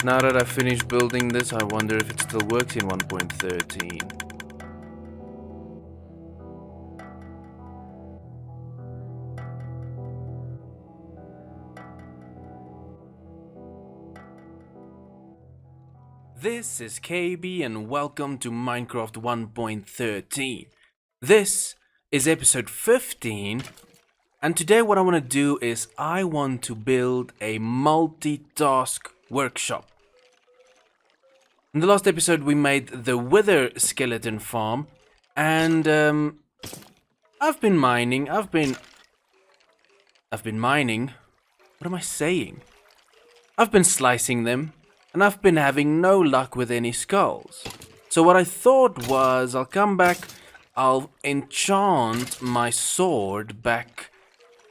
Now that I've finished building this, I wonder if it still works in 1.13. This is KB and welcome to Minecraft 1.13. This is episode 15, and today what I want to do is I want to build a multitask workshop. In the last episode we made the Wither skeleton farm, and I've been mining. What am I saying? I've been slicing them. And I've been having no luck with any skulls. So what I thought was, I'll come back, I'll enchant my sword back,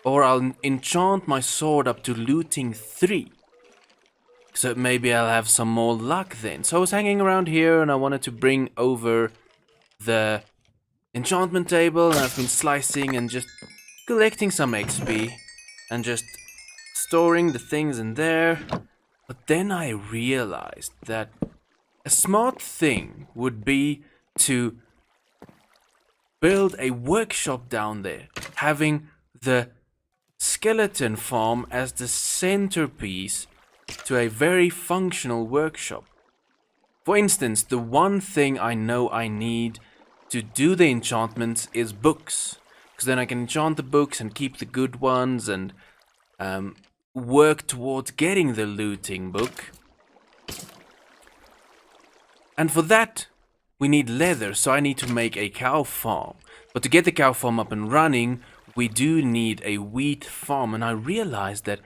or I'll enchant my sword up to looting 3. So maybe I'll have some more luck then. So I was hanging around here and I wanted to bring over the enchantment table, and I've been slicing and just collecting some XP and just storing the things in there. But then I realized that a smart thing would be to build a workshop down there, having the skeleton farm as the centerpiece to a very functional workshop. For instance, the one thing I know I need to do the enchantments is books, because then I can enchant the books and keep the good ones and work towards getting the looting book. And for that we need leather, so I need to make a cow farm. But to get the cow farm up and running, we do need a wheat farm, and I realized that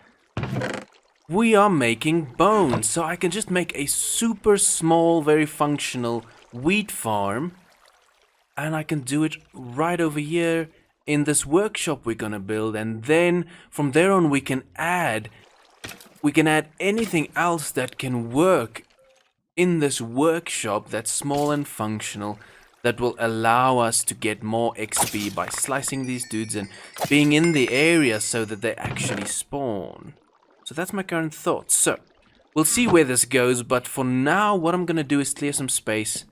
we are making bones, so I can just make a super small, very functional wheat farm, and I can do it right over here in this workshop we're gonna build, and then from there on we can add anything else that can work in this workshop that's small and functional, that will allow us to get more XP by slicing these dudes and being in the area so that they actually spawn. So that's my current thoughts. So we'll see where this goes, but for now what I'm gonna do is clear some space,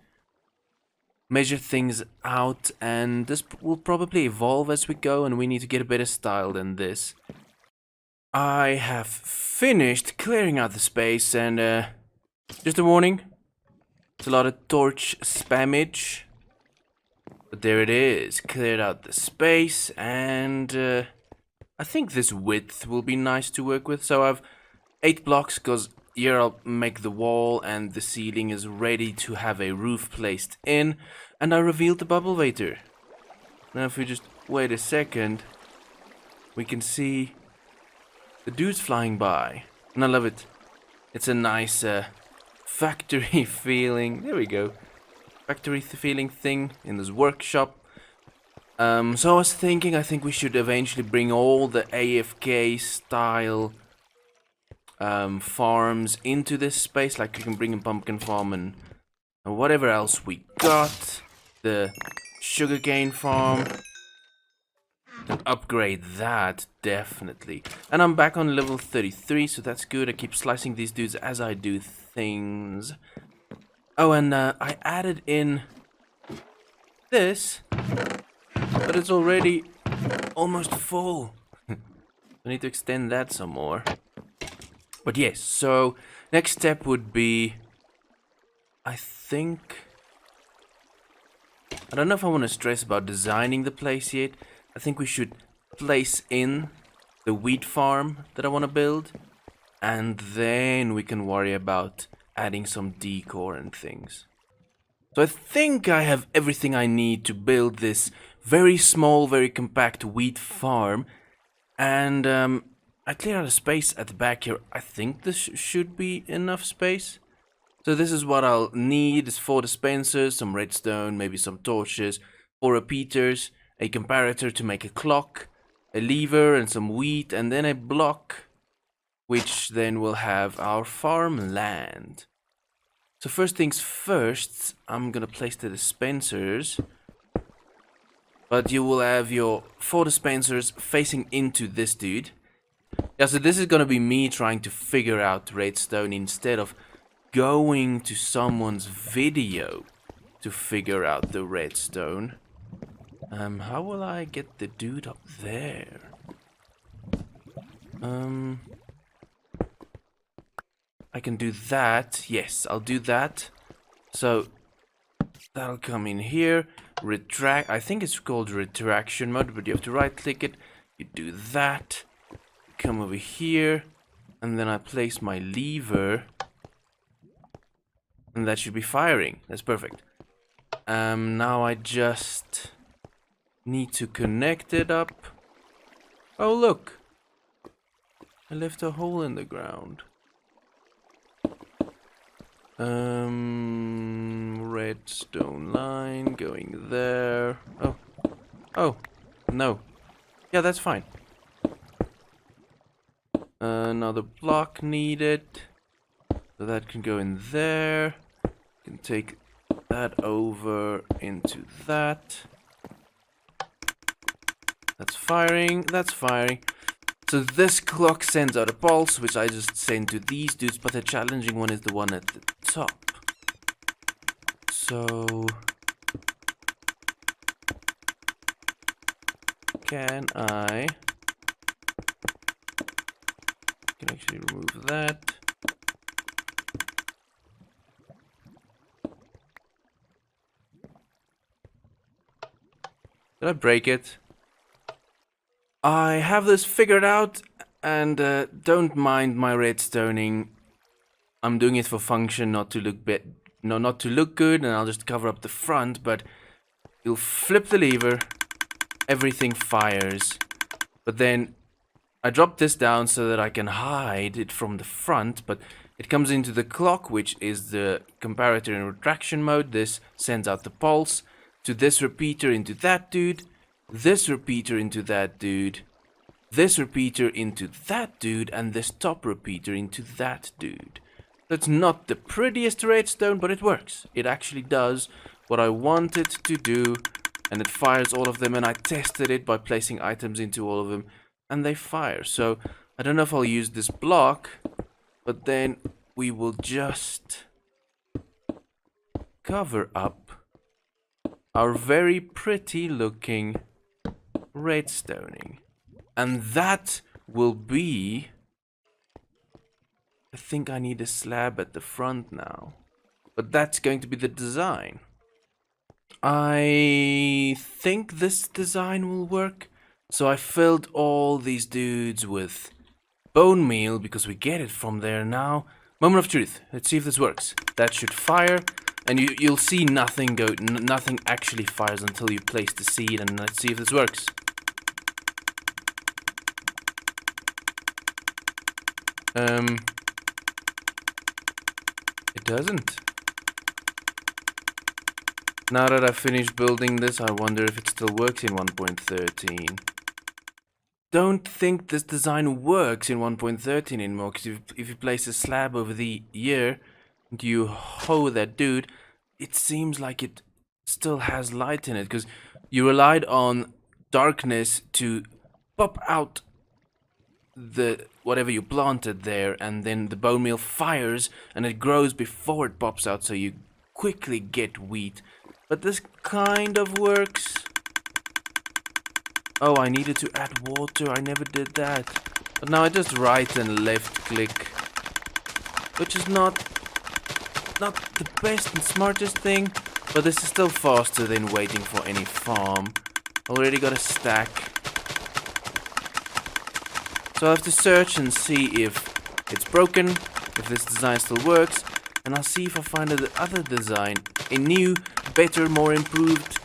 measure things out, and this will probably evolve as we go, and we need to get a better style than this. I have finished clearing out the space, and just a warning, it's a lot of torch spammage, but there it is, cleared out the space, and I think this width will be nice to work with. So I've 8 blocks, because here I'll make the wall and the ceiling is ready to have a roof placed in, and I revealed the bubble waiter. Now if we just wait a second, we can see the dudes flying by, and I love it. It's a nice factory feeling, there we go, factory feeling thing in this workshop. So I was thinking, I think we should eventually bring all the AFK style farms into this space, like we can bring in pumpkin farm and whatever else we got, the sugarcane farm, and upgrade that definitely. And I'm back on level 33, so that's good. I keep slicing these dudes as I do things. Oh, and I added in this, but it's already almost full. I need to extend that some more. But yes, so next step would be, I don't know if I want to stress about designing the place yet. I think we should place in the wheat farm that I want to build, and then we can worry about adding some decor and things. So I think I have everything I need to build this very small, very compact wheat farm, and I cleared out a space at the back here. I think this should be enough space. So this is what I'll need: is 4 dispensers, some redstone, maybe some torches, 4 repeaters, a comparator to make a clock, a lever and some wheat, and then a block, which then will have our farmland. So first things first, I'm gonna place the dispensers, but you will have your 4 dispensers facing into this dude. Yeah, so this is gonna be me trying to figure out redstone instead of going to someone's video to figure out the redstone. How will I get the dude up there? I can do that. Yes, I'll do that. So that'll come in here. Retract. I think it's called retraction mode, but you have to right click it. You do that. Come over here. And then I place my lever. And that should be firing. That's perfect. Now I just need to connect it up. Oh, look. I left a hole in the ground. Redstone line going there. Oh, no. Yeah, that's fine. Another block needed. So that can go in there. Can take that over into that. That's firing. That's firing. So this clock sends out a pulse, which I just send to these dudes, but the challenging one is the one at the top. So can actually remove that. Did I break it? I have this figured out, and don't mind my redstoning. I'm doing it for function, not to look not to look good, and I'll just cover up the front. But you'll flip the lever, everything fires. But then I drop this down so that I can hide it from the front. But it comes into the clock, which is the comparator in retraction mode. This sends out the pulse to this repeater into that dude. This repeater into that dude, this repeater into that dude, and this top repeater into that dude. That's not the prettiest redstone, but it works. It actually does what I want it to do, and it fires all of them, and I tested it by placing items into all of them, and they fire. So I don't know if I'll use this block, but then we will just cover up our very pretty looking redstoning, and that will be, I think I need a slab at the front now, but that's going to be the design. I think this design will work. So I filled all these dudes with bone meal because we get it from there now. Moment of truth. Let's see if this works. That should fire. And you'll see nothing nothing actually fires until you place the seed, and let's see if this works. It doesn't. Now that I've finished building this, I wonder if it still works in 1.13. Don't think this design works in 1.13 anymore, because if you place a slab over the ear and you hoe that dude, it seems like it still has light in it, because you relied on darkness to pop out the whatever you planted there, and then the bone meal fires and it grows before it pops out, so you quickly get wheat. But this kind of works. Oh, I needed to add water. I never did that. But now I just right and left click, which is not the best and smartest thing, but this is still faster than waiting for any farm. Already got a stack. So I have to search and see if it's broken, if this design still works, and I'll see if I find another design, a new, better, more improved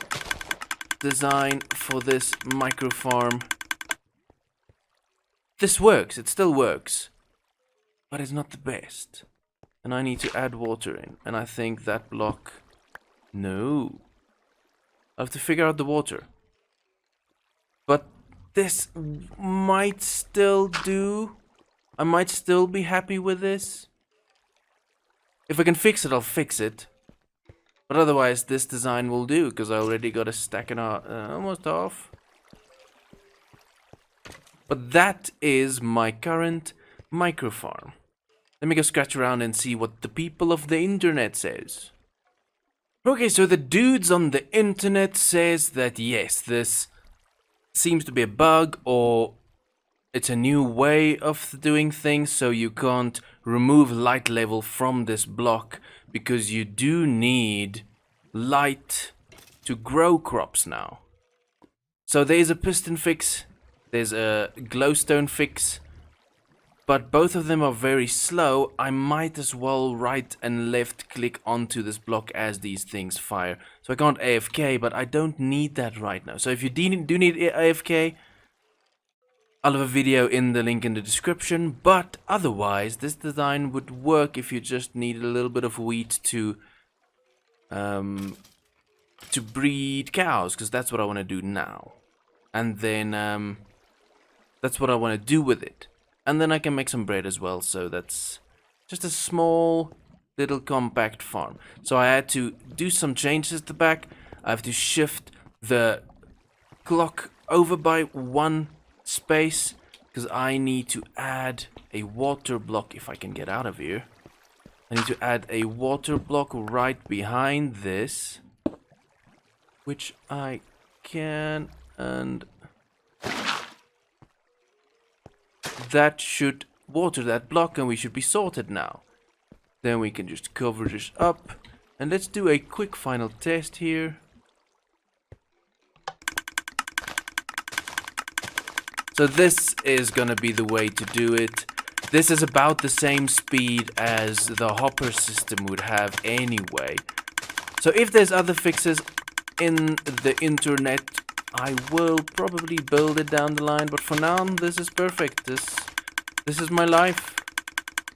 design for this micro farm. This works, it still works, but it's not the best. And I need to add water in, and I think that block, no. I have to figure out the water. But this might still do. I might still be happy with this. If I can fix it, I'll fix it. But otherwise, this design will do, because I already got a stack and almost off. But that is my current micro farm. Let me go scratch around and see what the people of the internet says. Okay, so the dudes on the internet says that yes, this seems to be a bug or it's a new way of doing things, so you can't remove light level from this block because you do need light to grow crops now. So there's a piston fix, there's a glowstone fix, but both of them are very slow. I might as well right and left click onto this block as these things fire. So I can't AFK, but I don't need that right now. So if you do need AFK, I'll have a video in the link in the description, but otherwise this design would work if you just need a little bit of wheat to breed cows, because that's what I want to do now. And then that's what I want to do with it. And then I can make some bread as well, so that's just a small little compact farm. So I had to do some changes at the back. I have to shift the clock over by one space because I need to add a water block if I can get out of here. I need to add a water block right behind this, which I can, and that should water that block and we should be sorted now. Then we can just cover this up and let's do a quick final test here. So this is gonna be the way to do it. This is about the same speed as the hopper system would have anyway. So if there's other fixes in the internet, I will probably build it down the line, but for now this is perfect. This is my life.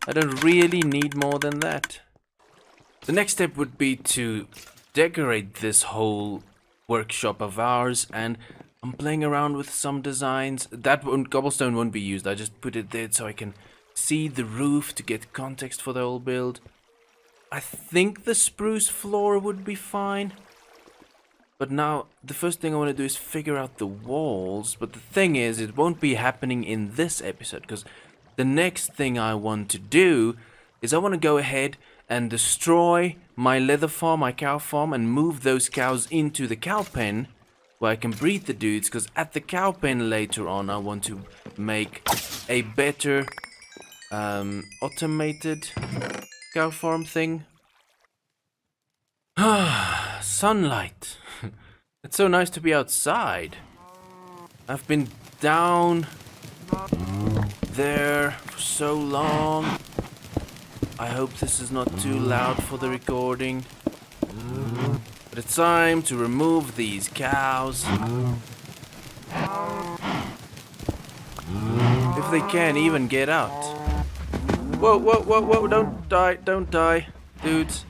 I don't really need more than that. The next step would be to decorate this whole workshop of ours, and I'm playing around with some designs. That cobblestone won't be used. I just put it there so I can see the roof to get context for the whole build. I think the spruce floor would be fine. But now, the first thing I want to do is figure out the walls. But the thing is, it won't be happening in this episode. Because the next thing I want to do is I want to go ahead and destroy my leather farm, my cow farm, and move those cows into the cow pen where I can breed the dudes. Because at the cow pen later on, I want to make a better automated cow farm thing. Sunlight. It's so nice to be outside. I've been down there for so long. I hope this is not too loud for the recording. But it's time to remove these cows. If they can even get out. Whoa, whoa, whoa, whoa, don't die, dudes.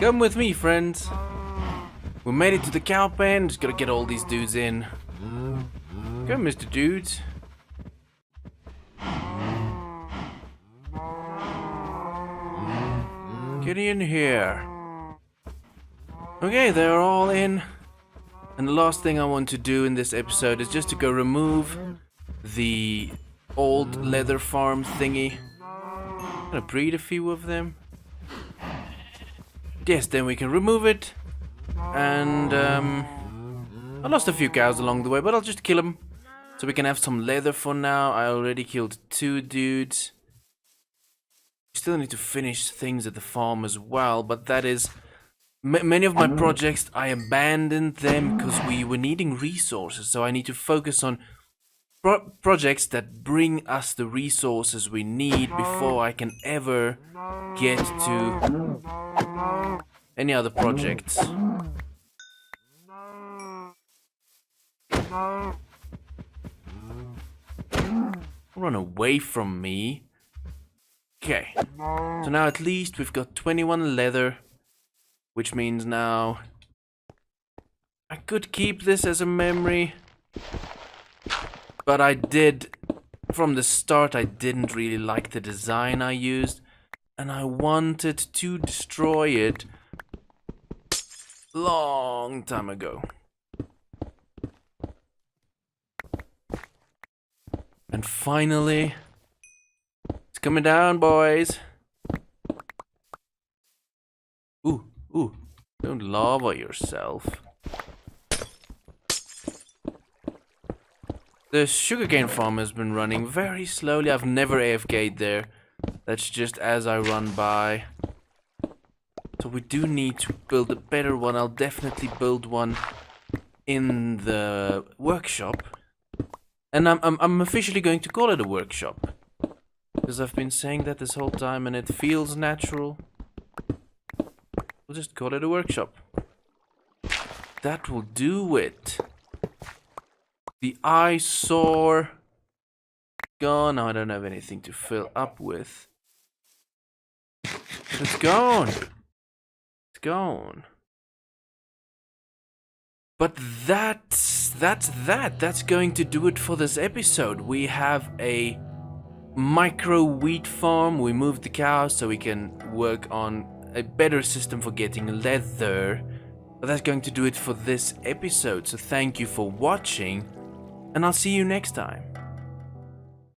Come with me, friends. We made it to the cow pen. Just gotta get all these dudes in. Come, Mr. Dudes. Get in here. Okay, they're all in. And the last thing I want to do in this episode is just to go remove the old leather farm thingy. I'm gonna breed a few of them. Yes, then we can remove it. And I lost a few cows along the way, but I'll just kill them so we can have some leather for now. I already killed 2 dudes. We still need to finish things at the farm as well, but that is many of my projects I abandoned them because we were needing resources. So I need to focus on projects that bring us the resources we need before I can ever get to any other projects. Run away from me. Okay. So now at least we've got 21 leather, which means now I could keep this as a memory. But I did, from the start, I didn't really like the design I used, and I wanted to destroy it long time ago. And finally, it's coming down, boys. Ooh, don't lava yourself. The sugarcane farm has been running very slowly. I've never AFK'd there. That's just as I run by. So we do need to build a better one. I'll definitely build one in the workshop. And I'm officially going to call it a workshop. Because I've been saying that this whole time and it feels natural. We'll just call it a workshop. That will do it. The eyesore gone. Now I don't have anything to fill up with. But it's gone. It's gone. But that's that. That's going to do it for this episode. We have a micro wheat farm. We moved the cows so we can work on a better system for getting leather. But that's going to do it for this episode. So thank you for watching. And I'll see you next time.